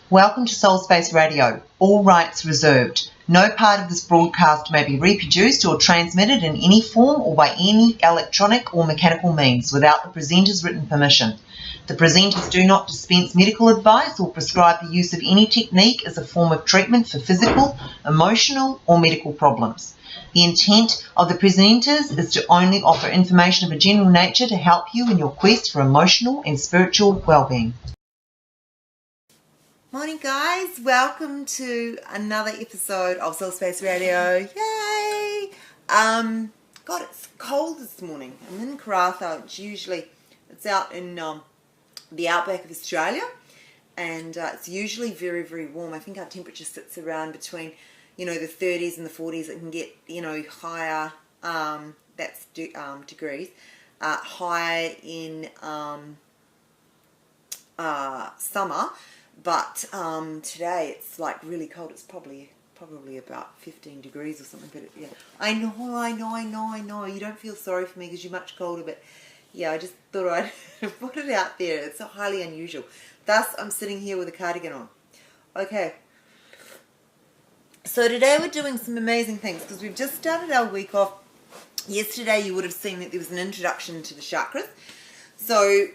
Welcome to Soulspaceradio. All rights reserved. No part of this broadcast may be reproduced or transmitted in any form or by any electronic or mechanical means without the presenter's written permission. The presenters do not dispense medical advice or prescribe the use of any technique as a form of treatment for physical, emotional, or medical problems. The intent of the presenters is to only offer information of a general nature to help you in your quest for emotional and spiritual well-being. Morning guys, welcome to another episode of Soul Space Radio. Yay! God, it's cold this morning. I'm in Karratha. It's out in the outback of Australia, and it's usually very, very warm. I think our temperature sits around between, the 30s and the 40s. It can get, higher, degrees, higher in summer. But today it's like really cold. It's probably about 15 degrees or something. But yeah, I know. You don't feel sorry for me because you're much colder. But yeah, I just thought I'd put it out there. It's so highly unusual. Thus, I'm sitting here with a cardigan on. Okay. So today we're doing some amazing things because we've just started our week off. Yesterday you would have seen that there was an introduction to the chakras. So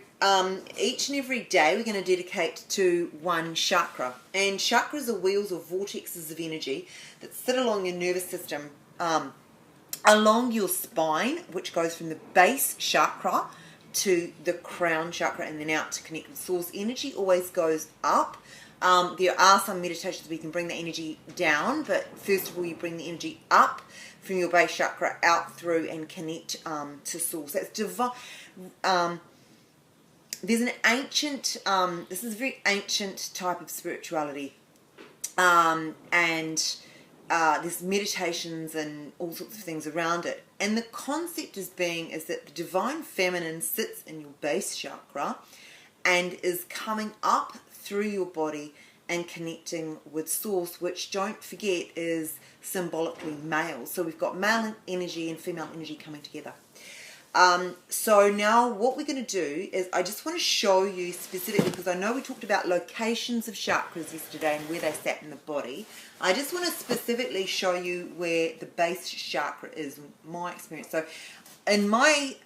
each and every day we're going to dedicate to one chakra, and chakras are wheels or vortexes of energy that sit along your nervous system, along your spine, which goes from the base chakra to the crown chakra and then out to connect with source. Energy always goes up. There are some meditations where you can bring the energy down, but first of all you bring the energy up from your base chakra out through and connect to source. That's divine. There's an ancient, this is a very ancient type of spirituality, and there's meditations and all sorts of things around it. And the concept is that the divine feminine sits in your base chakra and is coming up through your body and connecting with source, which, don't forget, is symbolically male. So we've got male energy and female energy coming together. So now what we're going to do is I just want to show you specifically, because I know we talked about locations of chakras yesterday and where they sat in the body. I just want to specifically show you where the base chakra is, my experience. So in my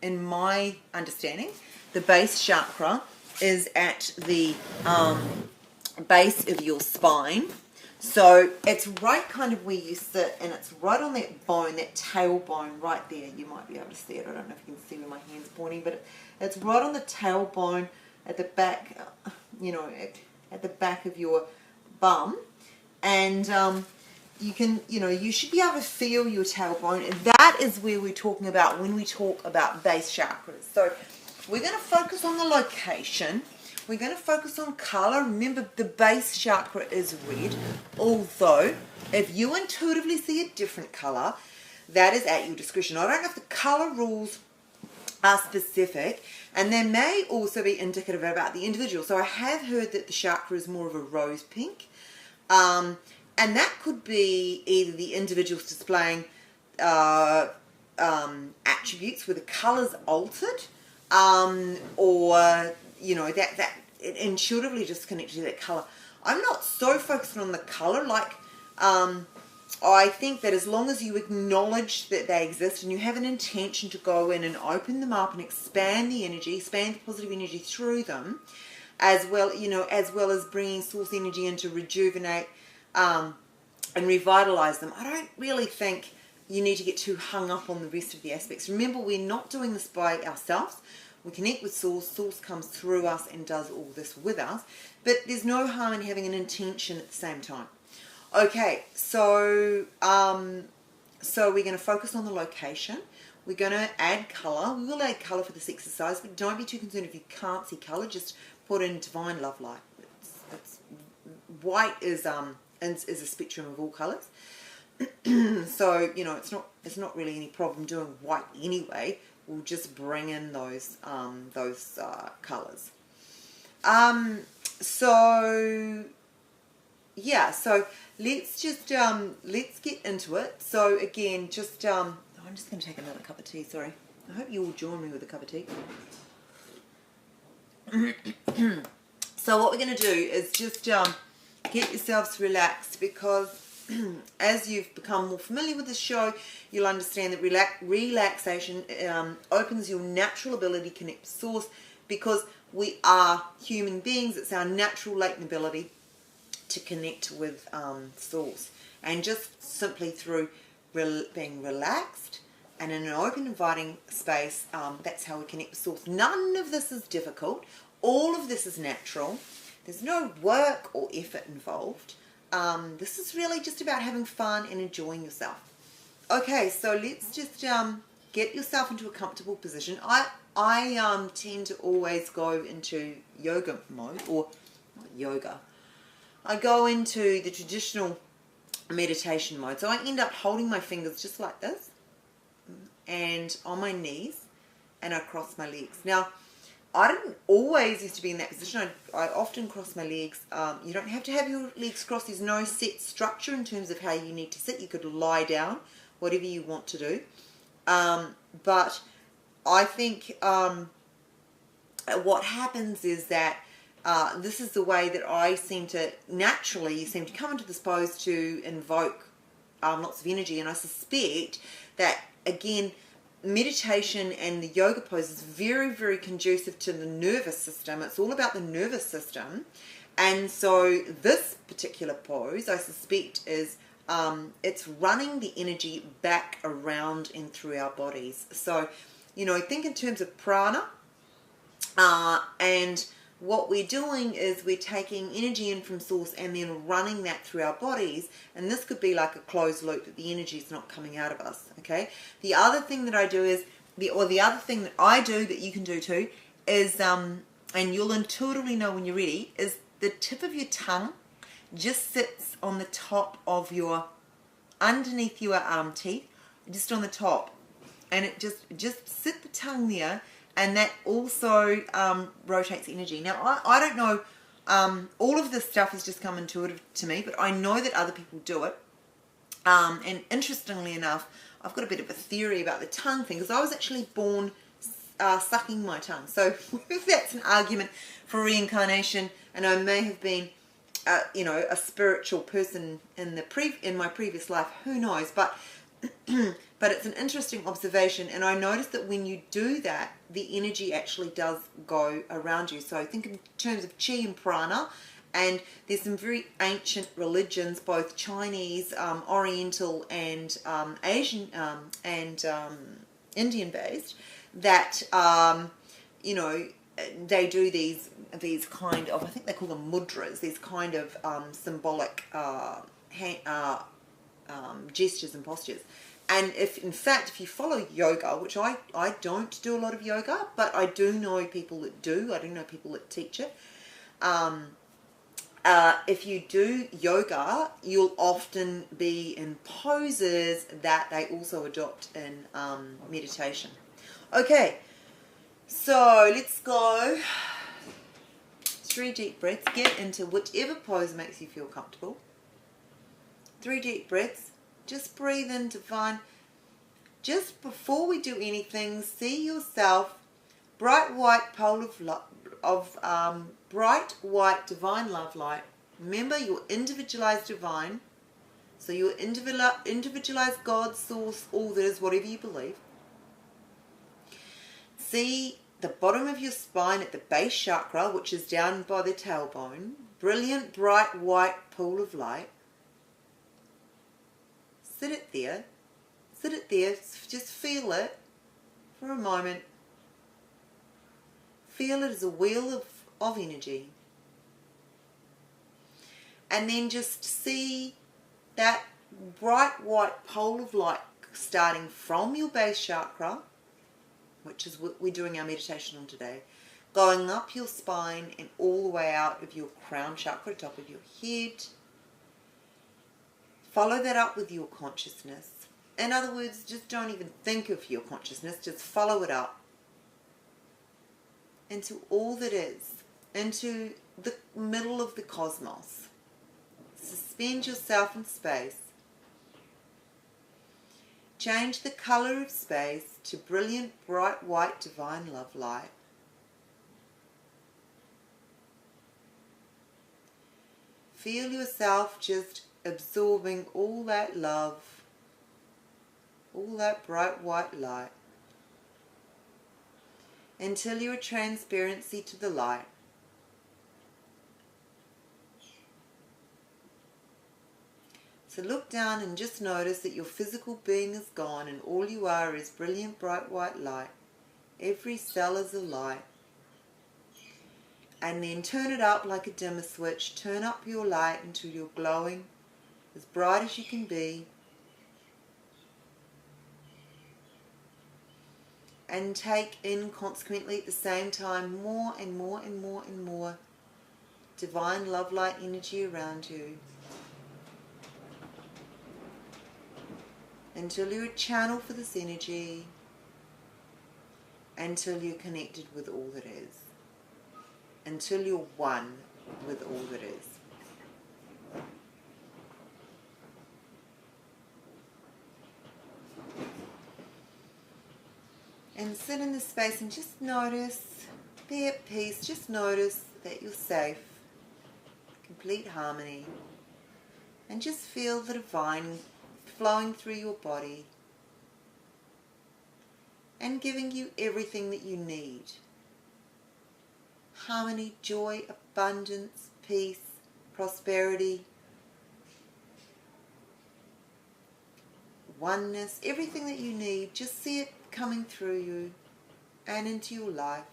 in my understanding, the base chakra is at the base of your spine. So it's right kind of where you sit, and it's right on that bone, that tailbone right there. You might be able to see it. I don't know if you can see where my hand's pointing, but it's right on the tailbone at the back, at the back of your bum. And you can, you should be able to feel your tailbone. And that is where we're talking about when we talk about base chakras. So we're going to focus on the location. We're going to focus on color. Remember, the base chakra is red, although if you intuitively see a different color, that is at your discretion. I don't know if the color rules are specific, and they may also be indicative about the individual. So I have heard that the chakra is more of a rose pink, and that could be either the individual's displaying attributes where the color's altered, or that it intuitively just connected to that color. I'm not so focused on the color. I think that as long as you acknowledge that they exist and you have an intention to go in and open them up and expand the energy, expand the positive energy through them, as well as bringing source energy in to rejuvenate and revitalize them. I don't really think you need to get too hung up on the rest of the aspects. Remember, we're not doing this by ourselves. We connect with source. Source comes through us and does all this with us. But there's no harm in having an intention at the same time. Okay, so we're going to focus on the location. We're going to add color. We will add color for this exercise, but don't be too concerned if you can't see color. Just put in divine love light. White is a spectrum of all colors. So it's not really any problem doing white anyway. We'll just bring in those colors. So let's get into it. So again, I'm just going to take another cup of tea. Sorry. I hope you all join me with a cup of tea. So what we're going to do is just get yourselves relaxed, because as you've become more familiar with the show, you'll understand that relaxation opens your natural ability to connect to source, because we are human beings. It's our natural latent ability to connect with source. And just simply through being relaxed and in an open, inviting space, that's how we connect with source. None of this is difficult. All of this is natural. There's no work or effort involved. This is really just about having fun and enjoying yourself. Okay, so let's just get yourself into a comfortable position. I tend to always go into yoga mode, or not yoga. I go into the traditional meditation mode. So I end up holding my fingers just like this, and on my knees, and I cross my legs. Now, I didn't always used to be in that position. I often cross my legs. You don't have to have your legs crossed. There's no set structure in terms of how you need to sit. You could lie down, whatever you want to do. But I think what happens is that this is the way that I seem to come into this pose to invoke lots of energy. And I suspect that, again, meditation and the yoga pose is very, very conducive to the nervous system. It's all about the nervous system. And so this particular pose, I suspect, is it's running the energy back around and through our bodies. So, you know, think in terms of prana, and what we're doing is we're taking energy in from source and then running that through our bodies. And this could be like a closed loop, that the energy is not coming out of us, okay? The other thing that I do is, the other thing that I do that you can do too is, and you'll intuitively know when you're ready, is the tip of your tongue just sits on the top of your, underneath your teeth, just on the top. And it just sit the tongue there. And that also rotates energy. Now, I don't know, all of this stuff has just come intuitive to me, but I know that other people do it. And interestingly enough, I've got a bit of a theory about the tongue thing, because I was actually born sucking my tongue. So if that's an argument for reincarnation, and I may have been, you know, a spiritual person in my previous life, who knows? But but it's an interesting observation, and I noticed that when you do that, the energy actually does go around you. So think in terms of chi and prana, and there's some very ancient religions, both Chinese, Oriental, and Asian and Indian based, that you know, they do these kind of, I think they call them mudras, these kind of symbolic gestures and postures. And if you follow yoga, which I don't do a lot of yoga, but I do know people that do. I do know people that teach it. If you do yoga, you'll often be in poses that they also adopt in meditation. Okay, so let's go. 3 deep breaths. Get into whichever pose makes you feel comfortable. 3 deep breaths. Just breathe in, divine. Just before we do anything, see yourself, bright white pole of bright white divine love light. Remember, you're individualized divine. So you're individualized God, source, all that is, whatever you believe. See the bottom of your spine at the base chakra, which is down by the tailbone. Brilliant, bright white pool of light. Sit it there, just feel it for a moment. Feel it as a wheel of energy. And then just see that bright white pole of light starting from your base chakra, which is what we're doing our meditation on today, going up your spine and all the way out of your crown chakra, top of your head. Follow that up with your consciousness. In other words, just don't even think of your consciousness, just follow it up into all that is, into the middle of the cosmos. Suspend yourself in space. Change the color of space to brilliant, bright, white, divine love light. Feel yourself just absorbing all that love, all that bright white light, until you're a transparency to the light. So look down and just notice that your physical being is gone and all you are is brilliant bright white light. Every cell is a light. And then turn it up like a dimmer switch. Turn up your light until you're glowing, as bright as you can be. And take in consequently at the same time more and more and more and more divine love light energy around you. Until you're a channel for this energy. Until you're connected with all that is. Until you're one with all that is. And sit in this space and just notice, be at peace, just notice that you're safe, complete harmony, and just feel the divine flowing through your body and giving you everything that you need. Harmony, joy, abundance, peace, prosperity, oneness, everything that you need. Just see it coming through you and into your life,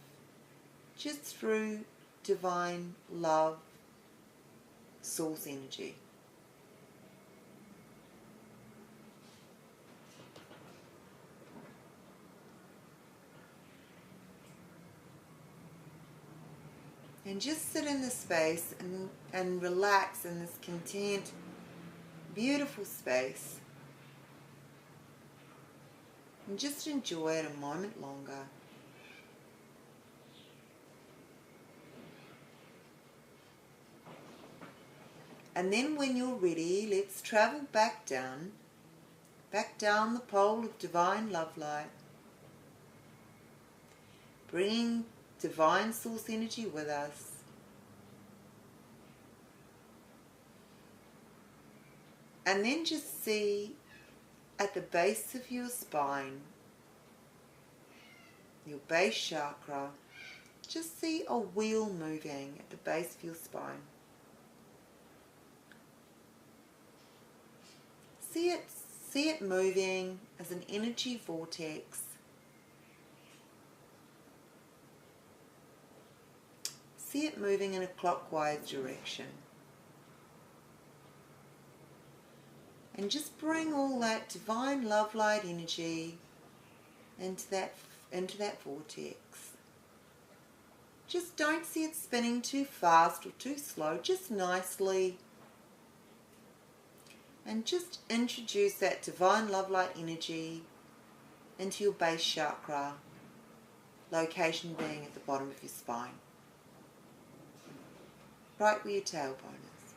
just through divine love, source energy. And just sit in this space and relax in this content, beautiful space. And just enjoy it a moment longer. And then when you're ready, let's travel back down the pole of divine love light, bringing divine source energy with us. And then just see at the base of your spine, your base chakra, just see a wheel moving at the base of your spine. See it moving as an energy vortex. See it moving in a clockwise direction. And just bring all that divine love light energy into that vortex. Just don't see it spinning too fast or too slow, just nicely. And just introduce that divine love light energy into your base chakra, location being at the bottom of your spine, right where your tailbone is.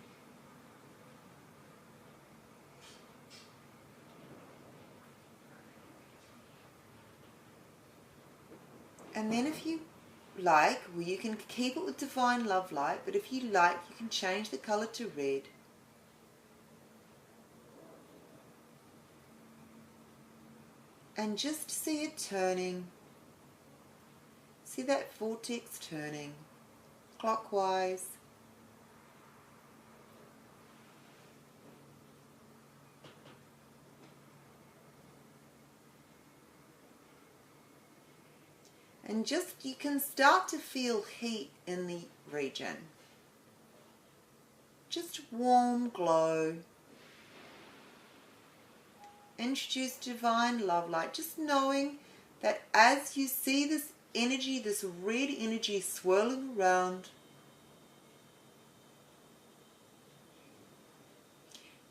And then if you like, well, you can keep it with divine love light, but if you like, you can change the color to red. And just see it turning. See that vortex turning clockwise. And just, you can start to feel heat in the region. Just warm glow. Introduce divine love light, just knowing that as you see this energy, this red energy swirling around,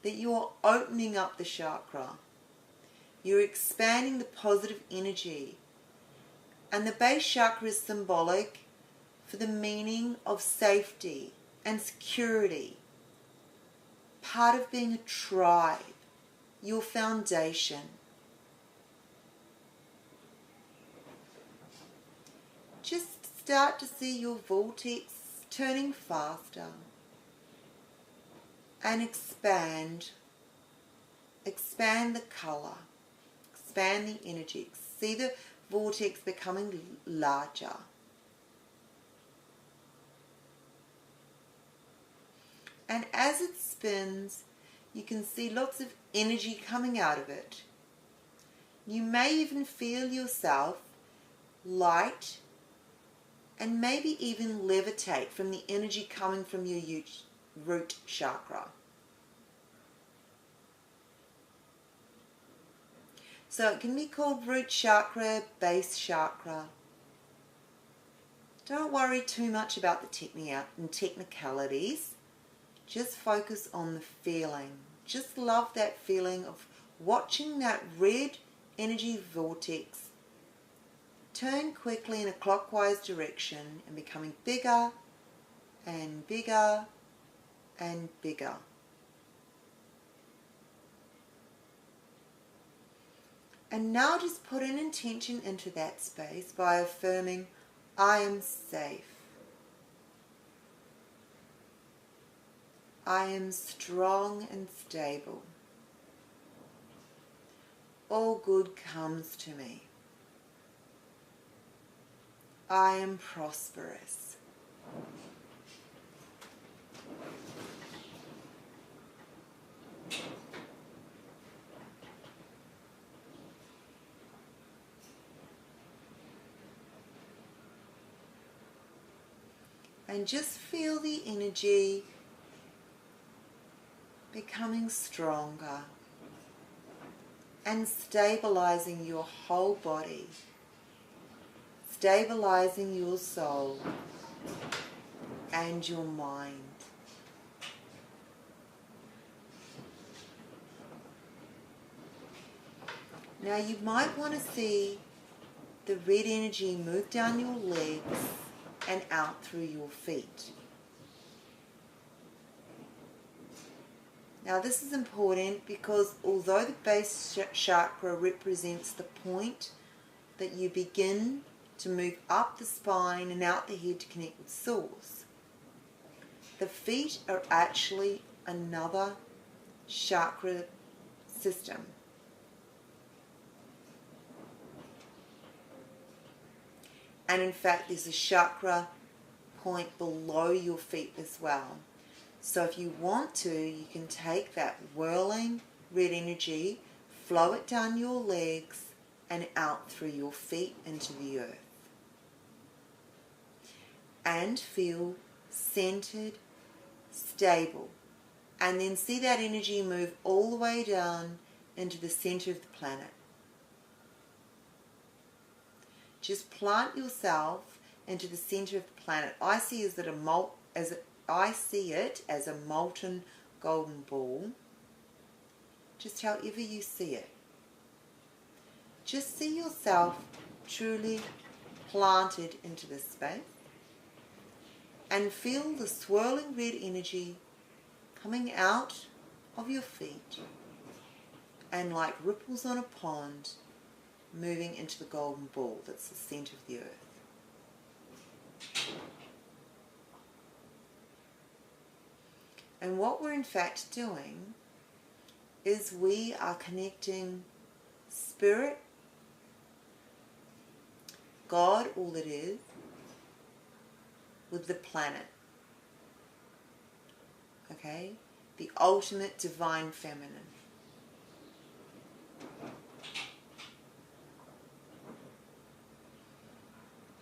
that you are opening up the chakra. You're expanding the positive energy. And the base chakra is symbolic for the meaning of safety and security, part of being a tribe, your foundation. Just start to see your vortex turning faster. and expand. Expand the color. Expand the energy. See the vortex becoming larger. And as it spins, you can see lots of energy coming out of it. You may even feel yourself light and maybe even levitate from the energy coming from your root chakra. So it can be called root chakra, base chakra. Don't worry too much about the technicalities. Just focus on the feeling. Just love that feeling of watching that red energy vortex turn quickly in a clockwise direction and becoming bigger and bigger and bigger. And now just put an intention into that space by affirming, I am safe. I am strong and stable. All good comes to me. I am prosperous. And just feel the energy becoming stronger and stabilizing your whole body, stabilizing your soul and your mind. Now you might want to see the red energy move down your legs and out through your feet. Now this is important because although the base chakra represents the point that you begin to move up the spine and out the head to connect with Source, the feet are actually another chakra system. And in fact, there's a chakra point below your feet as well. So if you want to, you can take that whirling red energy, flow it down your legs and out through your feet into the earth. And feel centered, stable. And then see that energy move all the way down into the center of the planet. Just plant yourself into the center of the planet. I see it as a molten golden ball. Just however you see it. Just see yourself truly planted into this space. And feel the swirling red energy coming out of your feet. And like ripples on a pond, moving into the golden ball that's the center of the earth. And what we're in fact doing is we are connecting Spirit, God, all that is, with the planet. Okay? The ultimate divine feminine.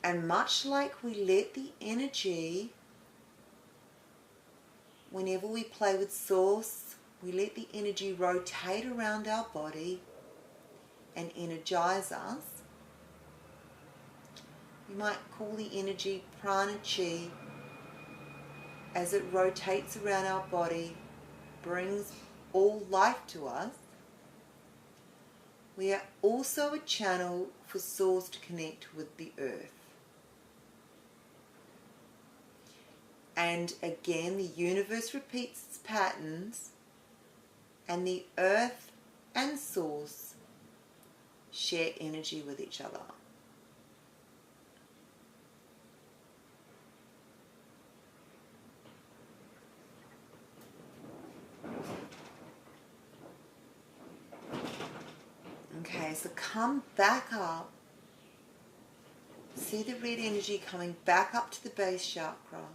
And much like we let the energy, whenever we play with Source, we let the energy rotate around our body and energize us. You might call the energy prana chi. As it rotates around our body, brings all life to us. We are also a channel for Source to connect with the earth. And again, the universe repeats its patterns, and the earth and Source share energy with each other. so come back up. See the red energy coming back up to the base chakra.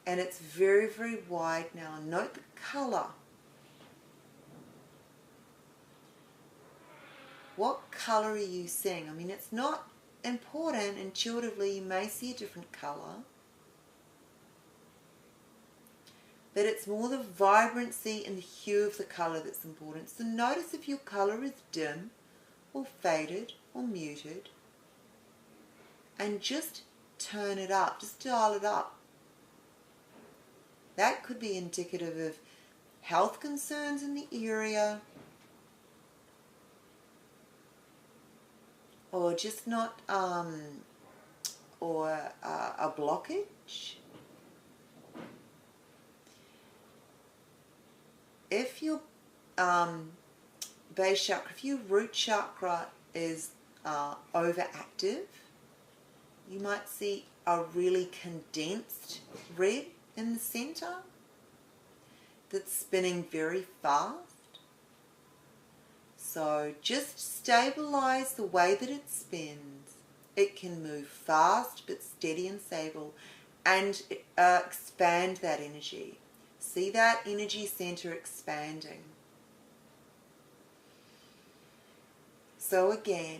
And it's very, very wide now. Note the color. What color are you seeing? I mean, it's not important. Intuitively, you may see a different color. But it's more the vibrancy and the hue of the color that's important. So notice if your color is dim or faded or muted. And just turn it up. Just dial it up. That could be indicative of health concerns in the area, or just not, or a blockage. If your base chakra, if your root chakra is overactive, you might see a really condensed red in the center that's spinning very fast. So just stabilize the way that it spins. It can move fast but steady and stable, and expand that energy. See that energy center expanding. So again,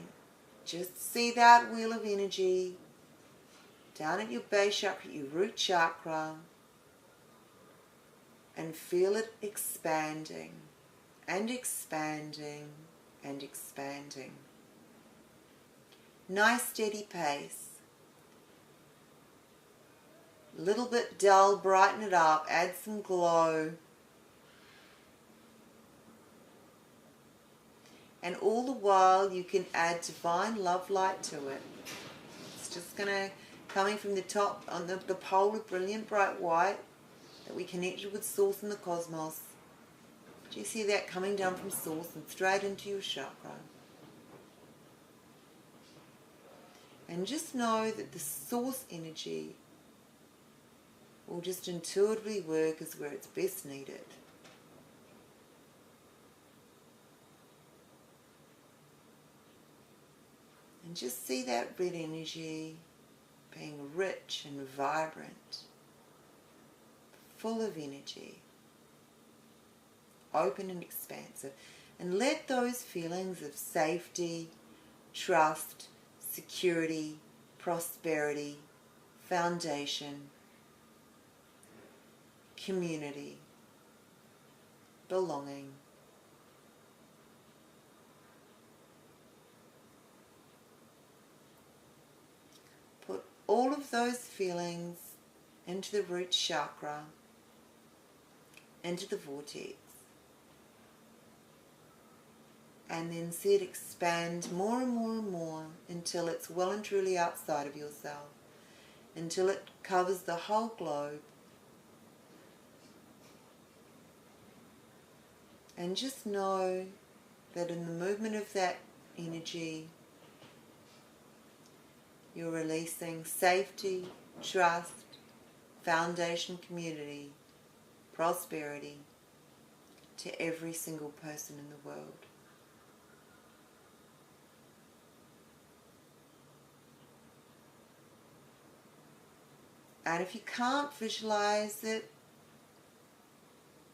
just see that wheel of energy down at your base chakra, your root chakra, and feel it expanding and expanding and expanding. Nice steady pace. A little bit dull, brighten it up, add some glow. And all the while you can add divine love light to it. It's just going to, coming from the top on the pole of brilliant bright white, that we connected with Source and the cosmos. Do you see that coming down from Source and straight into your chakra? And just know that the Source energy will just intuitively work as where it's best needed. And just see that red energy being rich and vibrant, full of energy, open and expansive. And let those feelings of safety, trust, security, prosperity, foundation, community, belonging, put all of those feelings into the root chakra, into the vortex, and then see it expand more and more and more until it's well and truly outside of yourself, until it covers the whole globe. And just know that in the movement of that energy, you're releasing safety, trust, foundation, community, prosperity to every single person in the world. And if you can't visualize it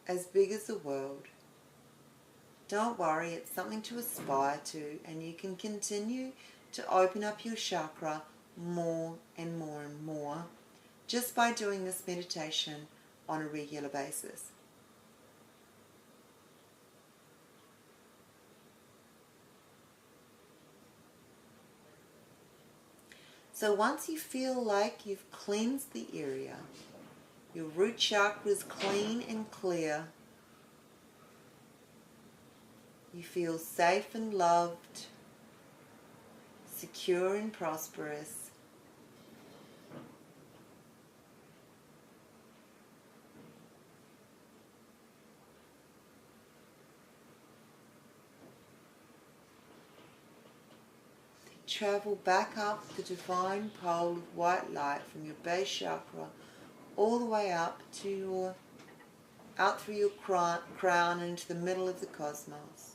as big as the world, don't worry, it's something to aspire to, and you can continue to open up your chakra more and more and more just by doing this meditation on a regular basis. So once you feel like you've cleansed the area, your root chakra is clean and clear, you feel safe and loved, secure and prosperous, travel back up the divine pole of white light from your base chakra all the way up to your, out through your crown into the middle of the cosmos.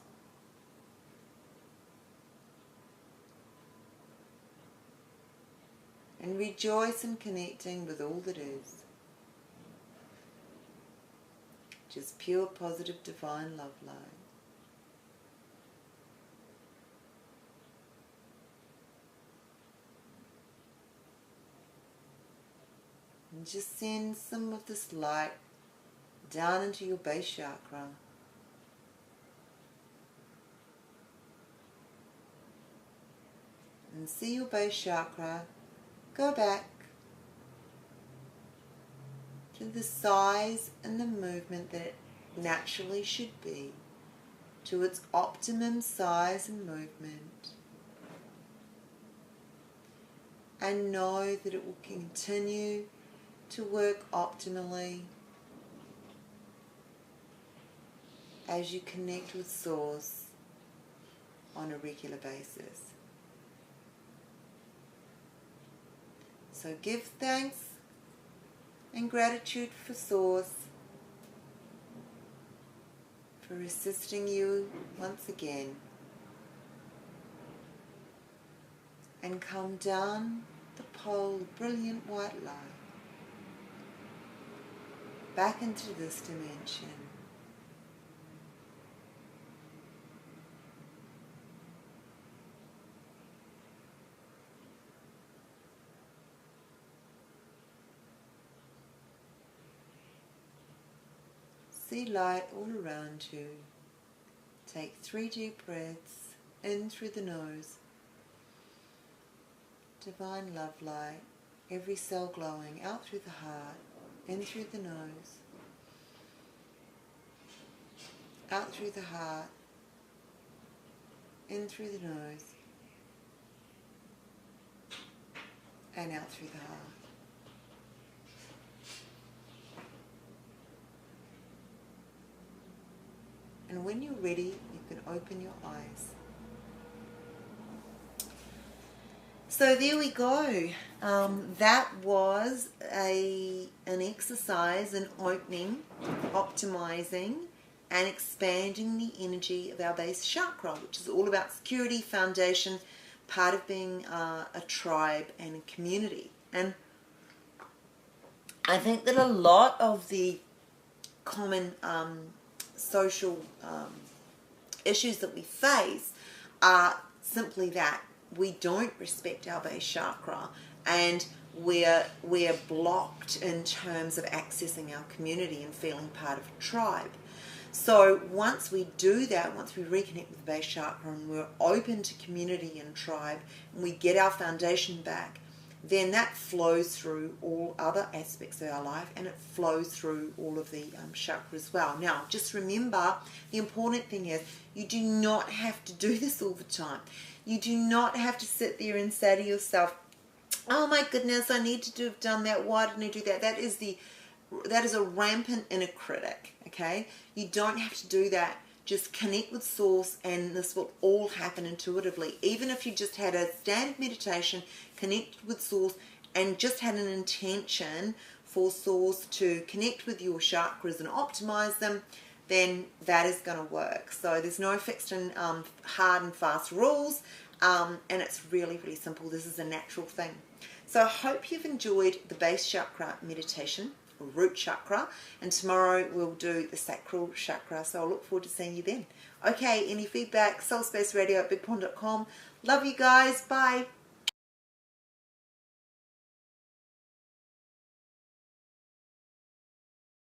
and rejoice in connecting with all that is. Just pure, positive, divine love light. And just send some of this light down into your base chakra. And see your base chakra go back to the size and the movement that it naturally should be, to its optimum size and movement. And know that it will continue to work optimally as you connect with Source on a regular basis. So give thanks and gratitude for Source for assisting you once again, and come down the pole of brilliant white light back into this dimension. See light all around you. Take 3 deep breaths in through the nose. Divine love light, every cell glowing, out through the heart, in through the nose, out through the heart, in through the nose, and out through the heart. And when you're ready, you can open your eyes. So there we go. That was an exercise in opening, optimizing, and expanding the energy of our base chakra, which is all about security, foundation, part of being a tribe and a community. And I think that a lot of the common social issues that we face are simply that we don't respect our base chakra, and we're blocked in terms of accessing our community and feeling part of a tribe. So once we do that, once we reconnect with the base chakra and we're open to community and tribe, and we get our foundation back, then that flows through all other aspects of our life, and it flows through all of the chakras as well. Now, just remember, the important thing is you do not have to do this all the time. You do not have to sit there and say to yourself, oh my goodness, I need to have done that. Why didn't I do that? That is a rampant inner critic, okay? You don't have to do that. Just connect with Source, and this will all happen intuitively. Even if you just had a standard meditation, connect with Source, and just had an intention for Source to connect with your chakras and optimize them, then that is going to work. So there's no fixed and hard and fast rules, and it's really, really simple. This is a natural thing. So I hope you've enjoyed the base chakra meditation, root chakra, and tomorrow we'll do the sacral chakra, so I look forward to seeing you then. Okay, any feedback, soulspaceradio@bigpond.com. Love you guys, bye.